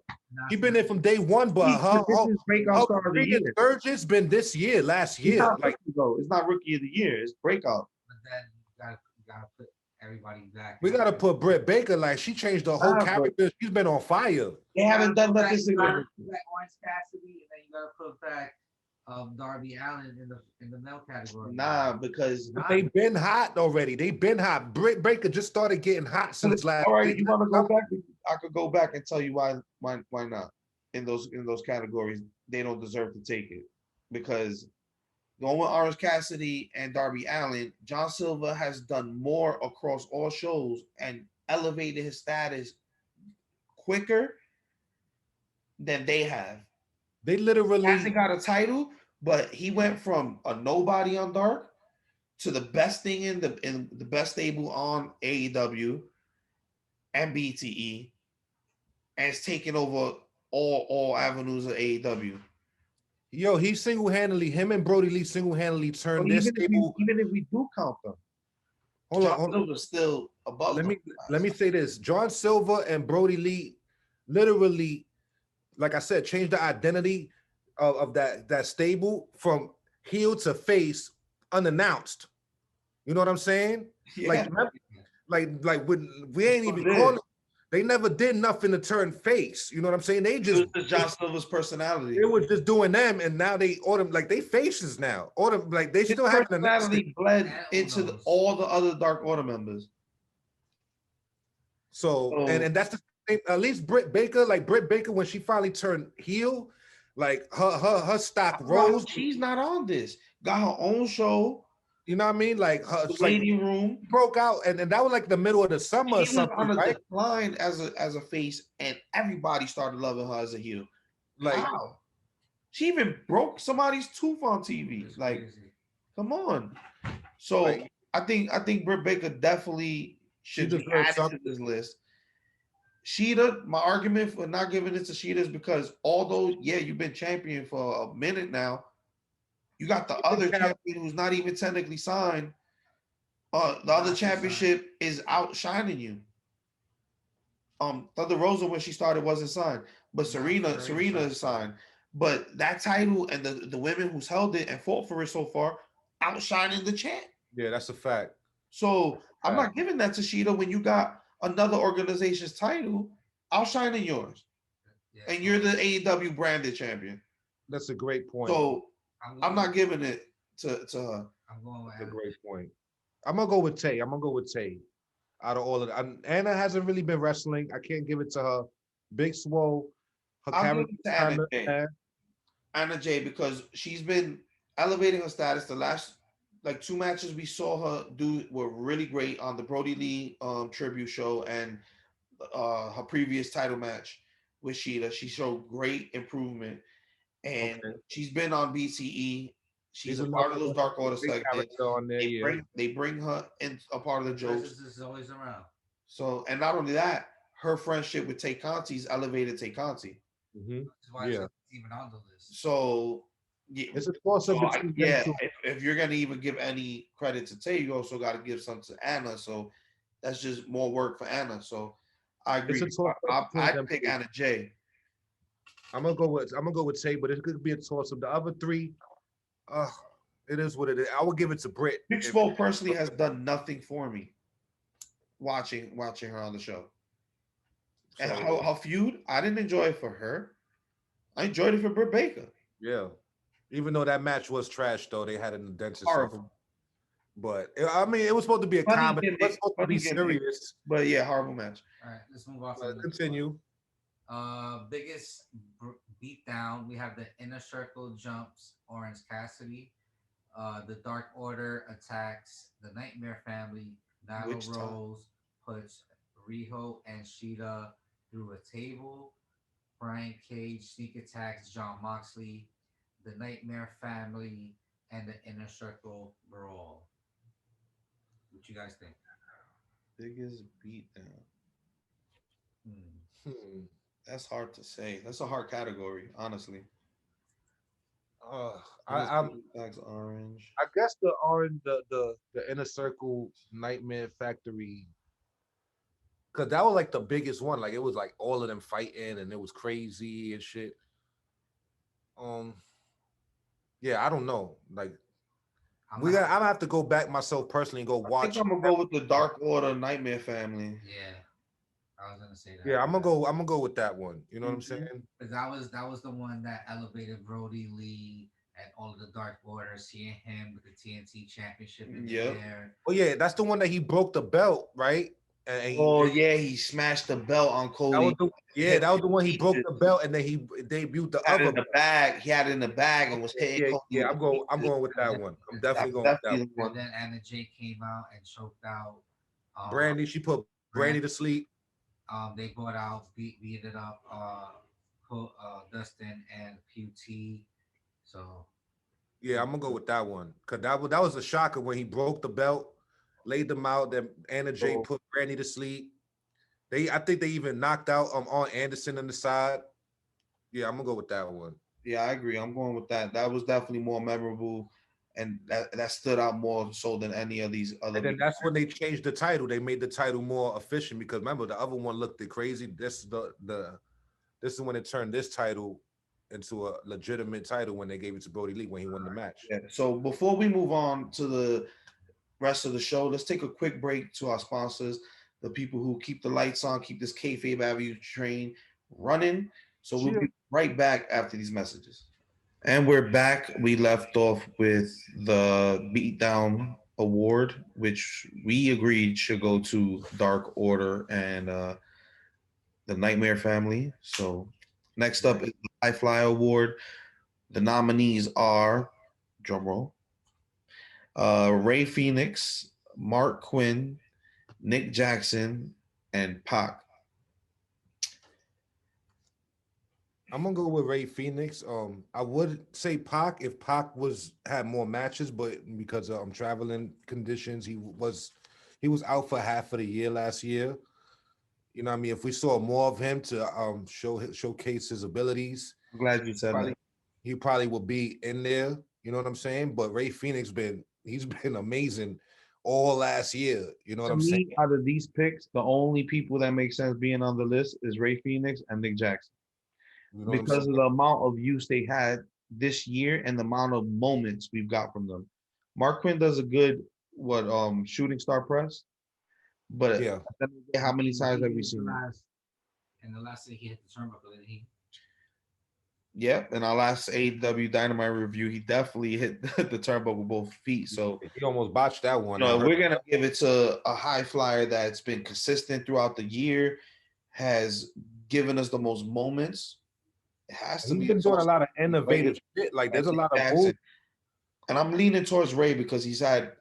Speaker 5: She been there from day one, but
Speaker 3: This is breakout
Speaker 5: her
Speaker 3: star of the
Speaker 5: career
Speaker 3: year.
Speaker 5: surge's been this year, last
Speaker 3: It's
Speaker 5: year.
Speaker 3: not
Speaker 5: Like
Speaker 3: rookie though. It's not rookie of the year. It's breakout.
Speaker 4: But then you gotta put everybody back.
Speaker 5: we gotta put Britt Baker. Like she changed the whole
Speaker 3: Nah, but
Speaker 5: character. She's been on fire.
Speaker 3: they haven't done nothing significant.
Speaker 4: Back Orange Cassidy, and then you gotta put back Darby Allen in the male category.
Speaker 3: Nah, because
Speaker 5: But they been hot already. They been hot. Britt Baker just started getting hot since last.
Speaker 3: all right, you want to go back? I could go back and tell you why not in those categories they don't deserve to take it because going with Orange Cassidy and Darby Allen, John Silver has done more across all shows and elevated his status quicker than they have.
Speaker 5: They
Speaker 3: He
Speaker 5: literally
Speaker 3: hasn't got a title, but he went from a nobody on Dark to the best thing in the best stable on AEW and BTE, and it's taking over all avenues of AEW.
Speaker 5: Yo, he single-handedly, him and Brody Lee single-handedly
Speaker 3: But
Speaker 5: turned this stable.
Speaker 3: even if we do count them,
Speaker 5: Hold
Speaker 3: John
Speaker 5: on.
Speaker 3: Silver's still above them.
Speaker 5: Let me say this. John Silver and Brody Lee literally, like I said, changed the identity of that stable from heel to face unannounced. You know what I'm saying?
Speaker 3: Yeah.
Speaker 5: Like like when we ain't even calling. They never did nothing to turn face. You know what I'm saying? They
Speaker 3: It
Speaker 5: just
Speaker 3: was just John Silver's personality.
Speaker 5: they were just doing them, and now they order like they faces now. Order like they
Speaker 3: His
Speaker 5: still have an
Speaker 3: personality bled
Speaker 4: And
Speaker 3: into
Speaker 4: Unos.
Speaker 3: all the other Dark Order members.
Speaker 5: So and that's the thing. At least Britt Baker, like Britt Baker, when she finally turned heel, like her stock rose.
Speaker 3: She's not on this. Got her own show.
Speaker 5: You know what I mean? Like her
Speaker 3: The waiting room
Speaker 5: broke out, and that was like the middle of the summer or
Speaker 3: she was
Speaker 5: something,
Speaker 3: on a
Speaker 5: right?
Speaker 3: decline as a face, and everybody started loving her as a heel.
Speaker 5: Like
Speaker 3: How? She even broke somebody's tooth on TV.
Speaker 4: It's
Speaker 3: Like,
Speaker 4: crazy.
Speaker 3: come on. So
Speaker 5: Like-
Speaker 3: I think Britt Baker definitely should be
Speaker 5: deserves
Speaker 3: added to
Speaker 5: something.
Speaker 3: this list. Sheeta, my argument for not giving it to Sheeta is because although, yeah, you've been champion for a minute now, you got the other champion who's not even technically signed. The other championship is outshining you. Thunder Rosa when she started wasn't signed, but Serena is signed. But that title and the women who's held it and fought for it so far outshining the champ.
Speaker 5: yeah, that's a fact.
Speaker 3: So I'm not giving that to Sheeta when you got another organization's title outshining yours, and you're the AEW branded champion.
Speaker 5: That's a great point.
Speaker 3: So I'm not giving it to her.
Speaker 4: I'm going with
Speaker 5: That's a great point. I'm gonna go with Tay. Out of all of that, Anna hasn't really been wrestling. I can't give it to her. Big Swole, her
Speaker 3: I'll give
Speaker 5: character
Speaker 3: it to Anna Jay. Anna Jay, because she's been elevating her status. The last like 2 matches we saw her do were really great on the Brody Lee tribute show and her previous title match with Sheeta. She showed great improvement, and she's been on BCE. She's a part of those Dark Order segments.
Speaker 5: On there,
Speaker 3: they bring her in a part of the jokes.
Speaker 4: This is always around.
Speaker 3: So, and not only that, her friendship with Tay Conti's elevated Tay Conti.
Speaker 4: That's why it's even on the list.
Speaker 3: So, yeah,
Speaker 5: it's a toss up.
Speaker 3: If you're gonna even give any credit to Tay, you also got to give some to Anna. So that's just more work for Anna. So I agree. I'd pick Anna Jay.
Speaker 5: I'm gonna go with Tay, but it could be a toss up. The other 3, it is what it is. I would give it to Britt.
Speaker 3: Big Swole personally has done nothing for me. Watching her on the show. And her feud, I didn't enjoy it for her. I enjoyed it for Britt Baker.
Speaker 5: Yeah. Even though that match was trash, though, they had an dentist.
Speaker 3: Horrible.
Speaker 5: But I mean, it was supposed to be a comedy. It was supposed to be serious.
Speaker 3: But yeah, horrible match.
Speaker 4: All right, let's move on.
Speaker 5: Continue.
Speaker 4: Biggest beatdown. We have the Inner Circle jumps Orange Cassidy. The Dark Order attacks the Nightmare Family. Nyla Rose puts Riho and Sheeta through a table. Brian Cage sneak attacks John Moxley. The Nightmare Family and the Inner Circle brawl. What you guys think?
Speaker 3: Biggest beatdown. That's hard to say. That's a hard category, honestly.
Speaker 5: I'm
Speaker 3: orange.
Speaker 5: I guess the orange, the Inner Circle Nightmare Factory, because that was like the biggest one. Like it was like all of them fighting, and it was crazy and shit. Yeah, I don't know. Like I'm gonna have to go back myself personally and go watch.
Speaker 3: I think I'm gonna go with the Dark Order Nightmare Family.
Speaker 4: Yeah. I was gonna say that.
Speaker 5: Yeah, I'm gonna go with that one. You know what I'm saying?
Speaker 4: Because that was the one that elevated Brody Lee and all of the Dark Order, seeing him with the TNT Championship in the air.
Speaker 5: Oh yeah, that's the one that he broke the belt, right?
Speaker 3: He smashed the belt on Cody.
Speaker 5: That was the one he broke the belt, and then he debuted the other.
Speaker 3: In the bag, he had it in the bag and was hitting.
Speaker 5: Yeah, I'm going with that one. I'm definitely going with that one.
Speaker 4: And then Anna Jay came out and choked out
Speaker 5: Brandy. She put Brandy to sleep.
Speaker 4: They brought out, beat it up, Dustin and QT. So,
Speaker 5: yeah, I'm gonna go with that one because that was a shocker when he broke the belt, laid them out. Then Anna Jay put Brandy to sleep. I think they even knocked out on Anderson on the side. Yeah, I'm gonna go with that one.
Speaker 3: Yeah, I agree. I'm going with that. That was definitely more memorable, and that stood out more so than any of these other.
Speaker 5: And then that's when they changed the title. They made the title more efficient because remember the other one looked crazy. This is when it turned this title into a legitimate title when they gave it to Brody Lee when he won the match.
Speaker 3: Yeah. So before we move on to rest of the show. Let's take a quick break to our sponsors, the people who keep the lights on, keep this Kayfabe Avenue train running. So we'll be right back after these messages. And we're back. We left off with the Beatdown Award, which we agreed should go to Dark Order and the Nightmare Family. So next up is the High Fly Award. The nominees are, drumroll, Ray Phoenix, Mark Quinn, Nick Jackson, and Pac.
Speaker 5: I'm gonna go with Ray Phoenix. I would say Pac if Pac had more matches, but because of traveling conditions, he was out for half of the year last year. You know what I mean? If we saw more of him to showcase his abilities,
Speaker 3: I'm glad you said that.
Speaker 5: He probably would be in there. You know what I'm saying? But Ray Phoenix he's been amazing all last year. You know what I'm saying?
Speaker 3: Out of these picks, the only people that make sense being on the list is Ray Phoenix and Nick Jackson. You know because of the amount of use they had this year and the amount of moments we've got from them. Mark Quinn does a good shooting star press, but
Speaker 5: yeah,
Speaker 3: how many times have we seen
Speaker 4: in the last thing he hit the turnbuckle, didn't he?
Speaker 3: Yep, in our last AEW Dynamite review, he definitely hit the turnbuckle with both feet. So
Speaker 5: he almost botched that one.
Speaker 3: No, we're gonna give it to a high flyer that's been consistent throughout the year, has given us the most moments. It has to be.
Speaker 5: He's been doing a lot of innovative shit. Like there's a lot of moves.
Speaker 3: And I'm leaning towards Ray because he's had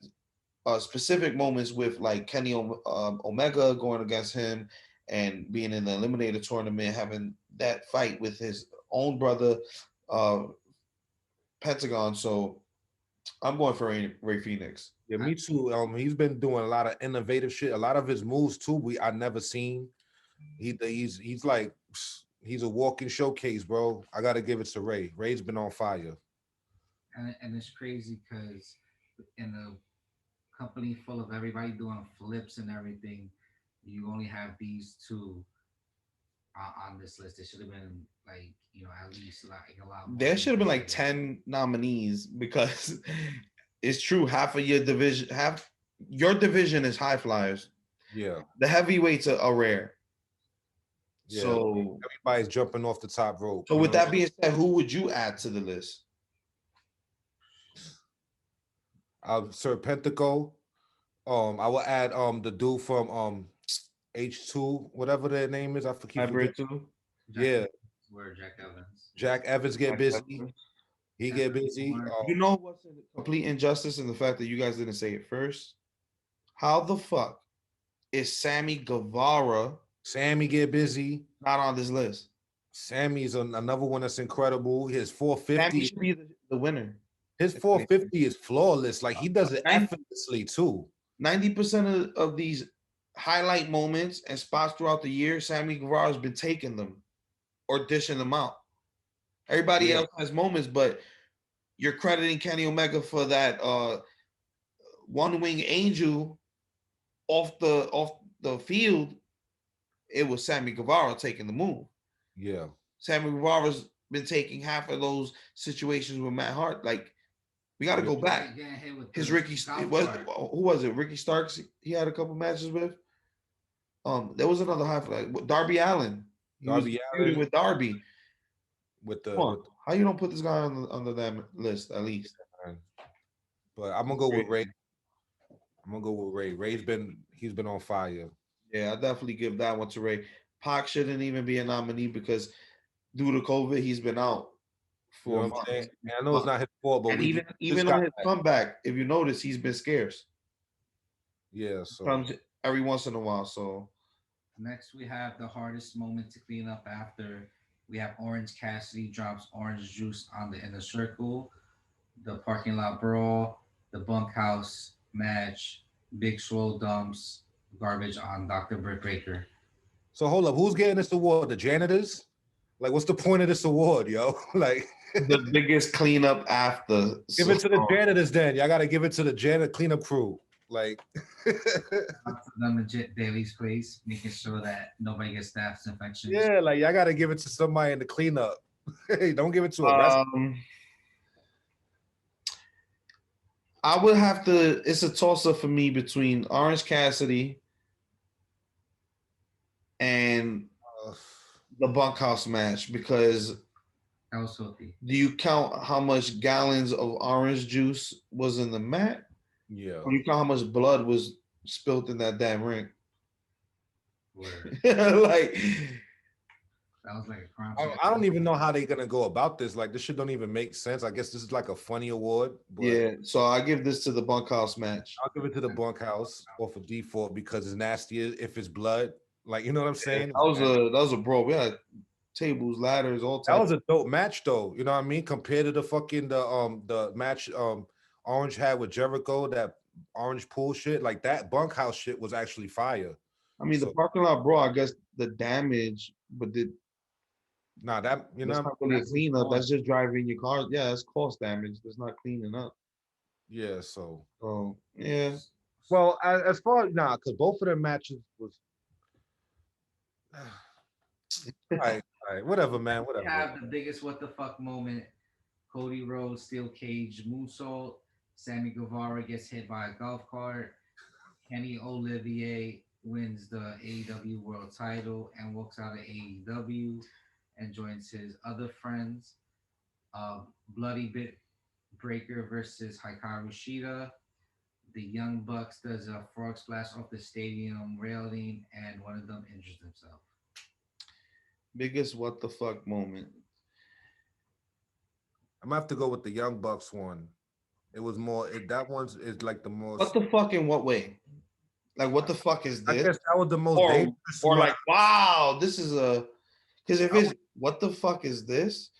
Speaker 3: specific moments with like Kenny Omega going against him and being in the Eliminator tournament, having that fight with his own brother, Pentagon. So I'm going for Ray Phoenix.
Speaker 5: Yeah, me too. He's been doing a lot of innovative shit. A lot of his moves too. I never seen. He's a walking showcase, bro. I gotta give it to Ray. Ray's been on fire.
Speaker 4: And it's crazy because in a company full of everybody doing flips and everything, you only have these two on this list. It should have been like, at least like a lot more.
Speaker 3: There should have been like 10 nominees because it's true. Half of your division is high flyers.
Speaker 5: Yeah.
Speaker 3: The heavyweights are rare.
Speaker 5: Yeah.
Speaker 3: So
Speaker 5: everybody's jumping off the top rope.
Speaker 3: So with that being said, who would you add to the list?
Speaker 5: Serpentico. I will add the dude from H2, whatever their name is. I forget. Yeah.
Speaker 4: Where Jack Evans.
Speaker 5: Jack Evans get busy. He get busy.
Speaker 3: You know what's a complete injustice in the fact that you guys didn't say it first? How the fuck is Sammy Guevara?
Speaker 5: Sammy get busy.
Speaker 3: Not on this list.
Speaker 5: Sammy's another one that's incredible. His 450
Speaker 3: Sammy should be the winner.
Speaker 5: His 450 is flawless. Like he does it effortlessly too.
Speaker 3: 90% of these highlight moments and spots throughout the year, Sammy Guevara has been taking them or dishing them out. Everybody else has moments, but you're crediting Kenny Omega for that one wing angel off the field. It was Sammy Guevara taking the move.
Speaker 5: Yeah.
Speaker 3: Sammy Guevara's been taking half of those situations with Matt Hart. Like, we got to go back. His who was it? Ricky Starks. He had a couple matches with. There was another high like Darby Allin. Darby Allin with Darby. How you don't put this guy on the damn list at least?
Speaker 5: But I'm gonna go with Ray. Ray's been on fire.
Speaker 3: Yeah, I definitely give that one to Ray. Pac shouldn't even be a nominee because due to COVID, he's been out for a month.
Speaker 5: I know it's not his fault, but
Speaker 3: even on his comeback, if you notice, he's been scarce.
Speaker 5: Yeah, so
Speaker 3: comes every once in a while. So
Speaker 4: next we have the hardest moment to clean up after. We have Orange Cassidy drops orange juice on the inner circle, the parking lot brawl, the bunkhouse match, Big Swole dumps garbage on Dr. Britt Baker.
Speaker 5: So hold up, who's getting this award? The janitors? Like, what's the point of this award, yo? Like
Speaker 3: the biggest cleanup after.
Speaker 5: Give it to the janitors then. Y'all gotta give it to the janitor cleanup crew. Like
Speaker 4: them legit Bailey's place, making sure that nobody gets staph infections.
Speaker 5: Yeah, like y'all gotta give it to somebody in the cleanup. Hey, don't give it to a wrestler.
Speaker 3: I would have to. It's a toss up for me between Orange Cassidy and
Speaker 5: Uh,
Speaker 3: the bunkhouse match because
Speaker 4: That was filthy.
Speaker 3: do you count how much gallons of orange juice was in the mat,
Speaker 5: yeah.
Speaker 3: or you count how much blood was spilled in that damn ring?
Speaker 4: Word.
Speaker 3: Like,
Speaker 4: That was like a crime.
Speaker 5: I don't even know how they're gonna go about this. Like, this shit don't even make sense. I guess this is like a funny award, but
Speaker 3: yeah. So I give this to the bunkhouse match.
Speaker 5: I'll give it to the bunkhouse off of default because it's nasty if it's blood. Like, you know what I'm saying?
Speaker 3: That was a brawl. We had tables, ladders, all
Speaker 5: That
Speaker 3: types.
Speaker 5: was a dope match though. You know what I mean? Compared to the fucking the match Orange had with Jericho, that orange pool shit, like that bunkhouse shit was actually fire.
Speaker 3: I mean, the
Speaker 5: So
Speaker 3: parking lot brawl. I guess the damage, but
Speaker 5: nah, that you
Speaker 3: that's
Speaker 5: know,
Speaker 3: not really a
Speaker 4: That's
Speaker 3: cleanup. That's
Speaker 4: cost.
Speaker 3: just driving your car. Yeah, that's cost damage. That's not cleaning up.
Speaker 5: yeah. So
Speaker 3: So yeah,
Speaker 5: well, as far nah, because both of their matches was all right, whatever, man,
Speaker 4: We
Speaker 5: whatever.
Speaker 4: have the biggest what the fuck moment. Cody Rhodes steel cage moonsault. Sammy Guevara gets hit by a golf cart. Kenny Olivier wins the AEW World Title and walks out of AEW and joins his other friends. Bloody Bit Breaker versus Hikaru Shida. The Young Bucks does a frog splash off the stadium railing, and one of them injures himself.
Speaker 3: biggest what the fuck moment.
Speaker 5: I'm gonna have to go with the Young Bucks one. It was more. That one's is like the
Speaker 3: What
Speaker 5: most.
Speaker 3: the fuck in what way? Like what the fuck is
Speaker 5: I
Speaker 3: this?
Speaker 5: guess that was the most
Speaker 3: Or
Speaker 5: dangerous
Speaker 3: or
Speaker 5: one.
Speaker 3: like wow, this is a because if it's what the fuck is this?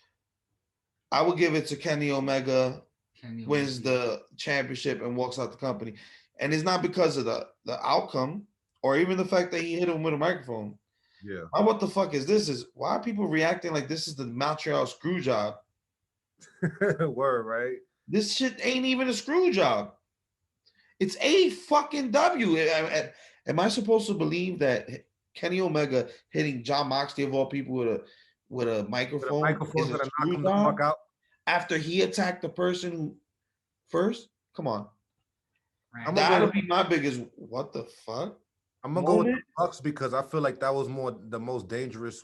Speaker 3: I would give it to Kenny Omega
Speaker 4: Kenny
Speaker 3: wins
Speaker 4: Omega.
Speaker 3: the championship and walks out the company. And it's not because of the outcome or even the fact that he hit him with a microphone.
Speaker 5: Yeah.
Speaker 3: What the fuck is this? Is why are people reacting like this is the Montreal screw job?
Speaker 5: Word, right?
Speaker 3: This shit ain't even a screw job. It's a fucking W. Am I supposed to believe that Kenny Omega hitting John Moxley of all people with a
Speaker 5: With a
Speaker 3: microphone
Speaker 5: microphone's
Speaker 3: is a
Speaker 5: gonna knock
Speaker 3: screw
Speaker 5: him the
Speaker 3: job
Speaker 5: fuck out.
Speaker 3: after he attacked the person who first? Come on.
Speaker 5: I'm
Speaker 3: That
Speaker 5: gonna
Speaker 3: would
Speaker 5: go.
Speaker 3: be my biggest what the fuck
Speaker 5: I'm gonna go with the
Speaker 3: moment.
Speaker 5: Bucks because I feel like that was more the most dangerous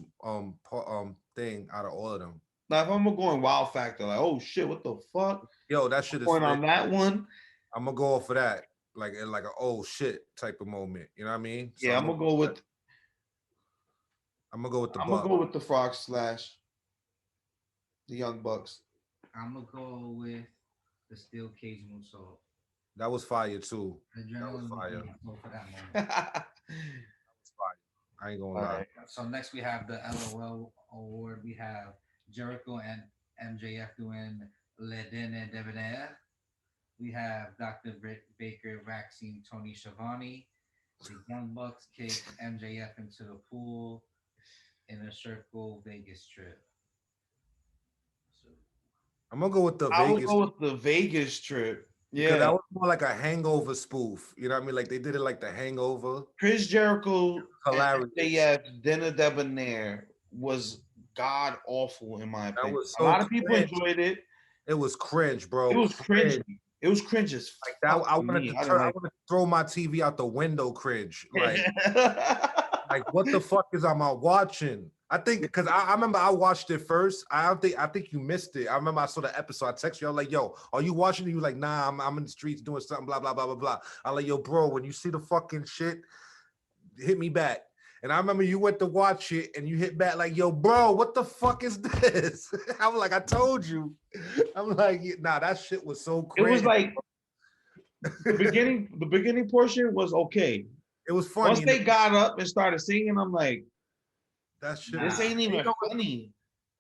Speaker 5: thing out of all of them.
Speaker 3: Now, if I'm going wild factor, like, oh shit, what the fuck?
Speaker 5: Yo, that shit is.
Speaker 3: Going on that one,
Speaker 5: I'm gonna go off for that, like a oh shit type of moment. You know what I mean? So
Speaker 3: yeah,
Speaker 5: I'm gonna go with the
Speaker 3: I'm gonna
Speaker 5: Bucks.
Speaker 3: go with the Frog Slash, the Young Bucks.
Speaker 4: I'm gonna go with the steel cage moonsault.
Speaker 5: That was fire too. That was
Speaker 4: Adrenaline
Speaker 5: fire.
Speaker 4: would be for that moment.
Speaker 5: I ain't gonna
Speaker 3: All
Speaker 5: lie.
Speaker 3: right.
Speaker 4: So next we have the LOL award. We have Jericho and MJF doing Le Dene Debonair. We have Dr. Britt Baker vaccine Tony Schiavone. The Young Bucks kick MJF into the pool in a circle Vegas trip. So
Speaker 5: I'm gonna go with the
Speaker 3: I would
Speaker 5: Vegas
Speaker 3: go with the Vegas trip.
Speaker 5: because that
Speaker 3: Yeah,
Speaker 5: was more like a hangover spoof. You know what I mean? Like they did it like the hangover.
Speaker 3: Chris Jericho and
Speaker 5: Hilarious.
Speaker 3: MJF Dinner Debonair was god awful in my
Speaker 5: That
Speaker 3: opinion.
Speaker 5: was
Speaker 3: A
Speaker 5: so
Speaker 3: lot of people
Speaker 5: cringe.
Speaker 3: enjoyed it.
Speaker 5: It was cringe, bro.
Speaker 3: It was cringy.
Speaker 5: Cringe.
Speaker 3: It was cringe as
Speaker 5: Like that,
Speaker 3: fuck
Speaker 5: I
Speaker 3: to
Speaker 5: wanted
Speaker 3: me.
Speaker 5: to
Speaker 3: I
Speaker 5: turn.
Speaker 3: didn't
Speaker 5: I
Speaker 3: like
Speaker 5: wanted to throw my TV out the window. Cringe. Like
Speaker 3: it.
Speaker 5: what the fuck is I watching? I think because I remember I watched it first. I think you missed it. I remember I saw the episode. I texted you. I was like, "Yo, are you watching it?" You were like, "Nah, I'm in the streets doing something." Blah blah blah blah blah. I like, "Yo, bro, when you see the fucking shit, hit me back." And I remember you went to watch it and you hit back like, "Yo, bro, what the fuck is this?" I was like, "I told you." I'm like, "Nah, that shit was so
Speaker 3: It was
Speaker 5: crazy."
Speaker 3: like the beginning portion was okay.
Speaker 5: It was
Speaker 3: Once
Speaker 5: funny.
Speaker 3: they got up and started singing, I'm like,
Speaker 5: That shit.
Speaker 3: this ain't
Speaker 5: You
Speaker 3: even
Speaker 5: know,
Speaker 3: funny.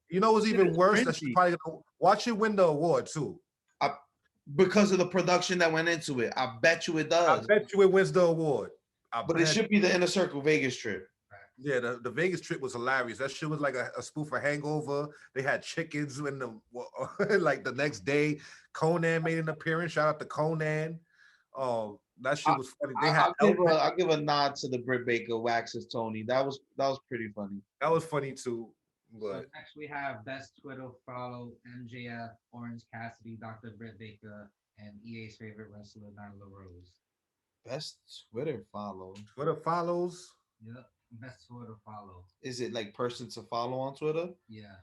Speaker 5: you know what's
Speaker 3: Shit
Speaker 5: even
Speaker 3: is
Speaker 5: worse? That she
Speaker 3: cringy.
Speaker 5: probably gonna watch it win the award too.
Speaker 3: Because of the production that went into it. I bet you it
Speaker 5: I
Speaker 3: does.
Speaker 5: bet you it wins the award.
Speaker 3: But it should be the Inner Circle Vegas trip.
Speaker 5: Yeah, the Vegas trip was hilarious. That shit was like a spoof of Hangover. They had chickens in the like the next day. Conan made an appearance. Shout out to Conan. That shit was funny. They had
Speaker 3: I'll give a nod to the Britt Baker waxes Tony. That was pretty funny.
Speaker 5: that was funny too.
Speaker 4: So
Speaker 5: But
Speaker 4: next we have best Twitter follow MJF, Orange Cassidy, Dr. Britt Baker, And EA's favorite wrestler, Nyla Rose.
Speaker 3: Best Twitter follow.
Speaker 5: Twitter follows.
Speaker 4: Yep. Best Twitter follow.
Speaker 3: Is it like person to follow on Twitter?
Speaker 4: Yeah.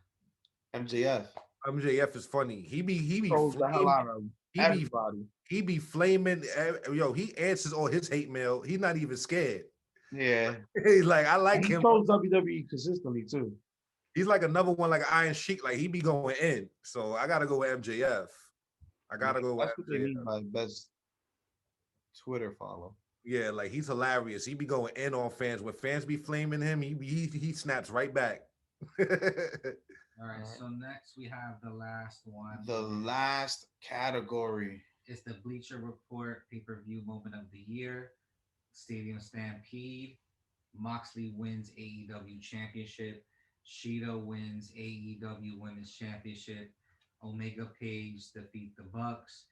Speaker 3: MJF.
Speaker 5: MJF is funny. He be
Speaker 3: Trolls the hell
Speaker 5: flaming.
Speaker 3: out of
Speaker 5: He be
Speaker 3: everybody.
Speaker 5: he be flaming. Yo, he answers all his hate mail. He's not even scared.
Speaker 3: Yeah.
Speaker 5: He's like, I
Speaker 3: And
Speaker 5: like
Speaker 3: he
Speaker 5: him.
Speaker 3: trolls WWE consistently too.
Speaker 5: He's like another one, like Iron Sheik. Like he be going in. So I gotta go with MJF. I gotta go with
Speaker 3: That's what they
Speaker 5: MJF.
Speaker 3: mean by best Twitter follow.
Speaker 5: Yeah, like he's hilarious. He be going in on fans. When fans be flaming him, he snaps right back.
Speaker 4: All right. So next we have the last one.
Speaker 3: The last category.
Speaker 4: It's the Bleacher Report pay-per-view moment of the year. Stadium Stampede. Moxley wins AEW Championship. Shida wins AEW Women's Championship. Omega Page defeat the Bucks.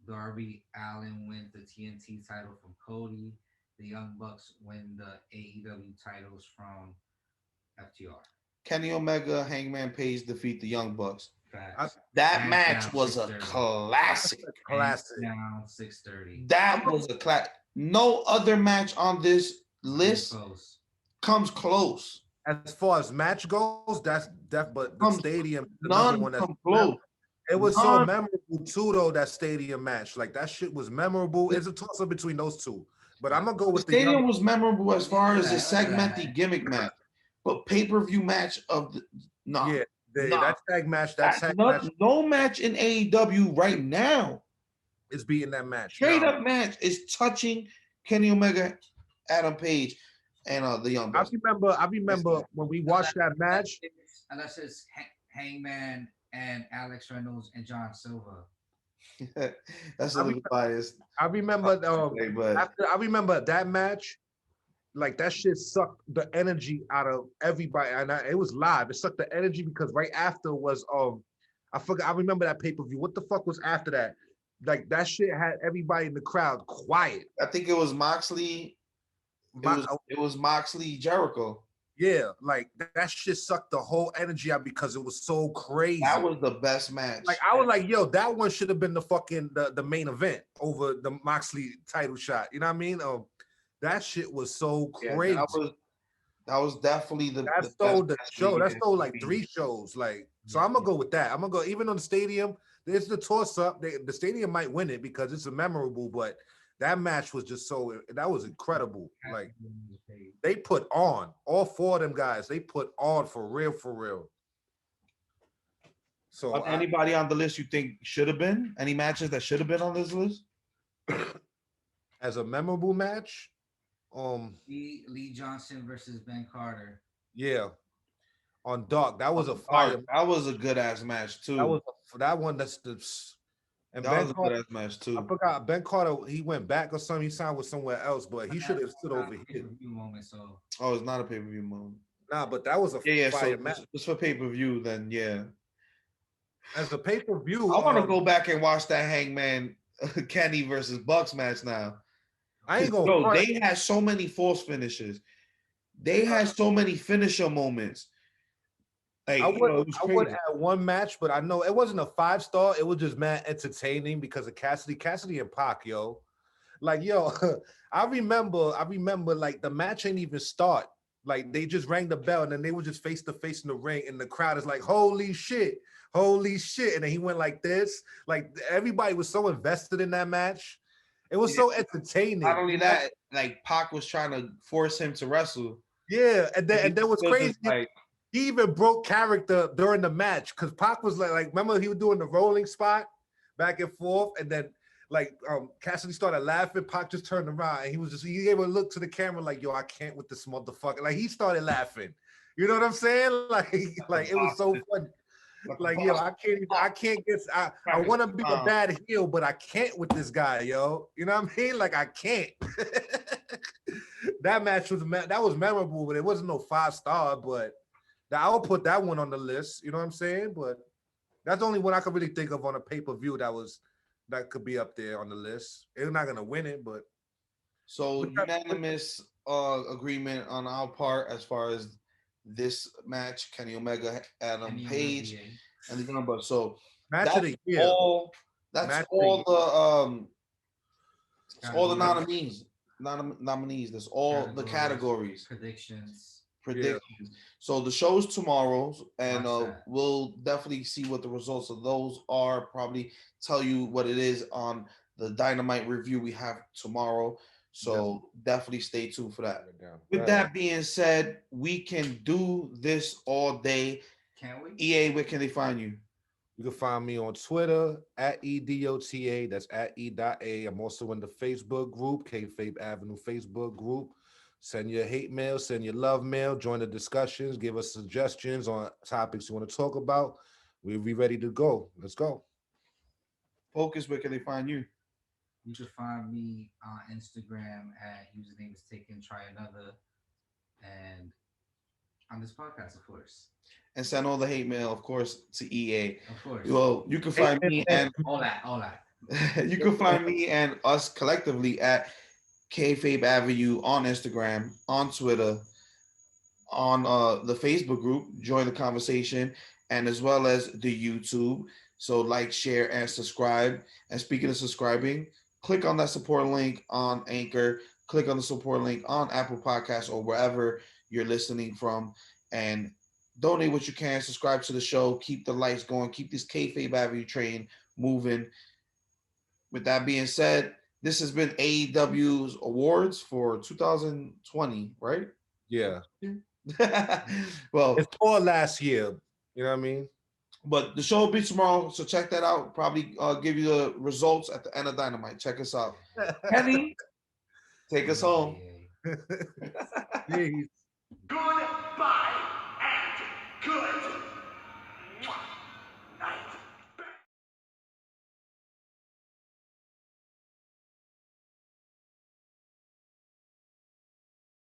Speaker 4: Darby Allin wins the TNT title from Cody. The Young Bucks win the AEW titles from FTR.
Speaker 3: Kenny Omega, Hangman Page defeat the Young Bucks.
Speaker 4: Facts.
Speaker 3: That
Speaker 4: Hands
Speaker 3: match
Speaker 4: down,
Speaker 3: was a
Speaker 4: 6:30.
Speaker 3: classic.
Speaker 5: Classic.
Speaker 4: Down 6:30.
Speaker 3: That was a classic. No other match on this list
Speaker 4: Close.
Speaker 3: comes close.
Speaker 5: As far as match goes, that's but the
Speaker 3: Comes-
Speaker 5: stadium, another
Speaker 3: None
Speaker 5: one that's
Speaker 3: come close.
Speaker 5: it was so
Speaker 3: None.
Speaker 5: memorable too, though. That stadium match, like that shit was memorable. It's a toss up between those two, but I'm gonna go
Speaker 3: The
Speaker 5: with the
Speaker 3: stadium
Speaker 5: young.
Speaker 3: was memorable as far as the
Speaker 4: Yeah,
Speaker 3: segmented gimmick match, but pay-per-view match of the no.
Speaker 5: Yeah,
Speaker 3: Nah.
Speaker 5: that tag match, that tag
Speaker 3: no,
Speaker 5: match
Speaker 3: no match in AEW right now.
Speaker 5: is beating that match.
Speaker 3: Straight
Speaker 5: No.
Speaker 3: up match is touching Kenny Omega, Adam Page, and the Young Bucks.
Speaker 5: I remember when we watched that match.
Speaker 4: Unless it's Hangman and Alex Reynolds and John Silva.
Speaker 3: That's a little biased.
Speaker 5: I remember
Speaker 3: but
Speaker 5: after I remember that match, like that shit sucked the energy out of everybody, and it was live. It sucked the energy because right after was I forgot. I remember that pay-per-view. What the fuck was after that? Like that shit had everybody in the crowd quiet.
Speaker 3: I think it was Moxley. It was Moxley Jericho.
Speaker 5: Yeah, like that shit sucked the whole energy out because it was so crazy.
Speaker 3: That was the best match.
Speaker 5: Like I was like, yo, that one should have been the fucking the main event over the Moxley title shot. You know what I mean? That shit was so crazy.
Speaker 3: That was definitely
Speaker 5: that stole the show. That stole like 3 shows. Like, so I'm gonna go with that. I'm gonna go even on the stadium. There's the toss up. The stadium might win it because it's a memorable, but that match was just that was incredible. Like they put on all 4 of them guys. They put on for real, for real. So
Speaker 3: anybody on the list you think should have been? Any matches that should have been on this list?
Speaker 5: As a memorable match,
Speaker 4: Lee Johnson versus Ben Carter.
Speaker 5: Yeah, on Dark. That was a fire.
Speaker 3: That was a good ass match too.
Speaker 5: That was that one. That's the. And
Speaker 3: that
Speaker 5: Ben
Speaker 3: was a
Speaker 5: Carter,
Speaker 3: good ass match too.
Speaker 5: I forgot Ben Carter. He went back or something. He signed with somewhere else, but he should have stood over here.
Speaker 4: Moment, so.
Speaker 3: Oh, it's not a pay-per-view moment.
Speaker 5: Nah, but that was a fire match.
Speaker 3: It's for pay-per-view. Then yeah.
Speaker 5: As a pay-per-view,
Speaker 3: I want to go back and watch that Hangman Kenny versus Bucks match now.
Speaker 5: I ain't gonna.
Speaker 3: Bro, they had so many false finishes. They had so many finisher moments. Like,
Speaker 5: I would add one match, but I know it wasn't a 5-star. It was just mad entertaining because of Cassidy and Pac, yo. Like, yo, I remember like the match ain't even start. Like they just rang the bell and then they were just face to face in the ring, and the crowd is like, holy shit. And then he went like this. Like everybody was so invested in that match. It was so entertaining.
Speaker 3: Not only that, like Pac was trying to force him to wrestle.
Speaker 5: Yeah, and then what's crazy,
Speaker 3: like,
Speaker 5: he even broke character during the match because Pac was like, remember he was doing the rolling spot back and forth, and then like Cassidy started laughing. Pac just turned around and he gave a look to the camera like, yo, I can't with this motherfucker. Like he started laughing. You know what I'm saying? Like it was so funny. Like, yo, I want to be a bad heel, but I can't with this guy, yo. You know what I mean? Like I can't. That match was memorable, but it wasn't no 5-star. But I'll put that one on the list. You know what I'm saying? But that's the only one I could really think of on a pay-per-view that could be up there on the list. It's not gonna win it, but
Speaker 3: so unanimous agreement on our part as far as this match, Kenny Omega, Adam Page, and the Young Bucks. So
Speaker 5: match of the year.
Speaker 3: That's
Speaker 5: Match
Speaker 3: all
Speaker 5: day.
Speaker 3: it's all the nominees. Nominees. That's all the categories. Predictions. So the show's tomorrow, and we'll definitely see what the results of those are. Probably tell you what it is on the Dynamite review we have tomorrow. So definitely stay tuned for that. With that being said, we can do this all day.
Speaker 4: Can we?
Speaker 3: EA, where can they find you?
Speaker 5: You can find me on Twitter at EDOTA. That's at E.A. I'm also in the Facebook group, Kayfabe Avenue Facebook group. Send your hate mail, send your love mail, join the discussions, give us suggestions on topics you want to talk about. We'll be ready to go. Let's go.
Speaker 3: Focus, where can they find you?
Speaker 4: You can find me on Instagram at username is taken, try another, and on this podcast, of course.
Speaker 3: And send all the hate mail, of course, to EA.
Speaker 4: Of course.
Speaker 3: Well, you can find me and
Speaker 4: all that.
Speaker 3: You can find me and us collectively at Kayfabe Avenue on Instagram, on Twitter, on the Facebook group. Join the conversation, and as well as the YouTube. So like, share, and subscribe. And speaking of subscribing, click on that support link on Anchor. Click on the support link on Apple Podcasts or wherever you're listening from, and donate what you can. Subscribe to the show. Keep the lights going. Keep this Kayfabe Avenue train moving. With that being said, this has been AEW's awards for 2020, right?
Speaker 5: Yeah.
Speaker 3: Well,
Speaker 5: it's for last year. You know what I mean?
Speaker 3: But the show will be tomorrow, so check that out. Probably give you the results at the end of Dynamite. Check us out. Kenny, take us home.
Speaker 5: Peace.
Speaker 6: Goodbye and good